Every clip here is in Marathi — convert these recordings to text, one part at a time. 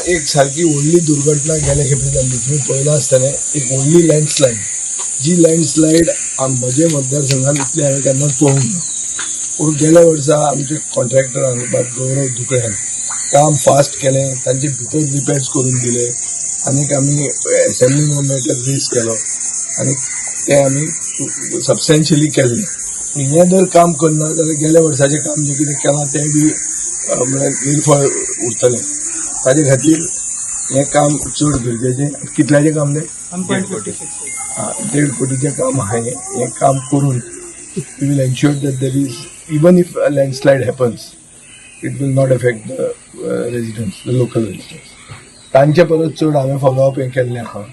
एक सारखी व्हडली दुर्घटना गेल्या खेपे जाल्ली. तुम्ही पळयला आसतलें एक व्हडली लँडस्लायड. जी लँडस्लायड म्हजे मतदारसंघात इतली हांवें केन्नाच पळोवंक ना. पूण गेल्या वर्सा आमचे कॉन्ट्रॅक्टरान गौरव दुकळ्यान काम फास्ट केलें, तांचे भितर रिपेर्स करून दिले, आनीक आमी असेंब्ली मेटर रेज केलो आनी ते आमी सबस्टेन्शियली केल्लें. हें जर काम करना जाल्यार गेल्या वर्साचें काम जें कितें केलां तें बी निर्फळ उरतलें. ताजे खातीर हें काम चड गरजेचें. कितल्याचें काम तें 1.5 कोटीचें काम आहा. हें काम करून we will ensure that there is even if a landslide happens it will not affect the residents, the local residents. तांचे परत चड हांवें फॉलोअप हें केल्लें आहा.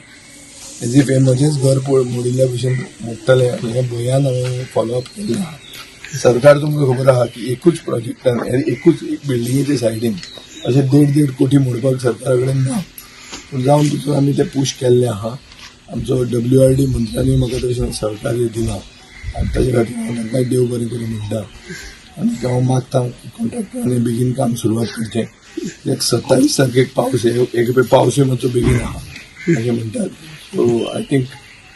एज इफ हें म्हजेंच घर मोडिल्ल्या भशेन मोडटलें आनी हें भंयान हांवें फॉलोअप केल्लें आहा. सरकार तुमकां खबर आहा की एकूच प्रोजेक्टान एकूच एक बिल्डिंगेच्या सायडीन अशें 1.5 कोटी मोडपाक सरकारा कडेन ना. पूण जावन तितून आमी तें पुश केल्लें आहा. आमचो WRD मंत्र्यांनी म्हाका तशें सहकार्य दिलां आनी ताजे खातीर हांव तांकांय देव बरें करूं म्हणटा. आनी हांव मागतां की कॉन्ट्रॅक्टरांनी बेगीन काम सुरवात करचें. 27 तारखेक पावस एक पावसूय मातसो बेगीन आहा अशें म्हणटात. सो आय थिंक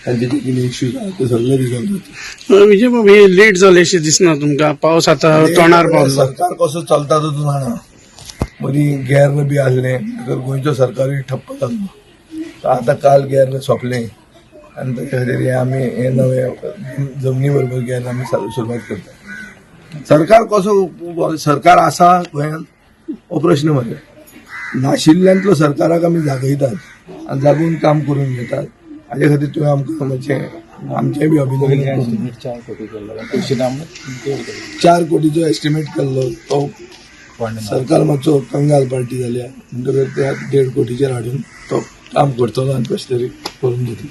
तांचे जे कितें इश्यूज आहा ते सगळे रिजॉल्व जातले. विजय बाबू हे लेट जालें अशें दिसना तुमकां? पावस आतां तोंडार पावलो. सरकार कसो चलता तो तूं जाणा. मदीं गॅर बी आहलें, गोंयचो सरकारूय ठप्प जाल्लो. आतां काल गॅर सोंपलें आनी ताचे खातीर हें आमी हें नवें जमनी बरोबर गॅर आमी सुरवात करता. सरकार कसो सरकार आसा गोंयांत हो प्रश्न म्हजे. नाशिल्ल्यांतलो सरकाराक आमी जागयतात आनी जागून काम करून घेतात. हाजे खातीर तुवें आमकां मातशें आमचेंय बी अभिनंदन. 4 कोटीचो एस्टिमेट केल्लो तो सरकार मातसो कंगाल पार्टी जाल्या म्हणटकच त्या 1.5 कोटीचेर हाडून तो काम करतलो आनी कशें तरी करून दितलो.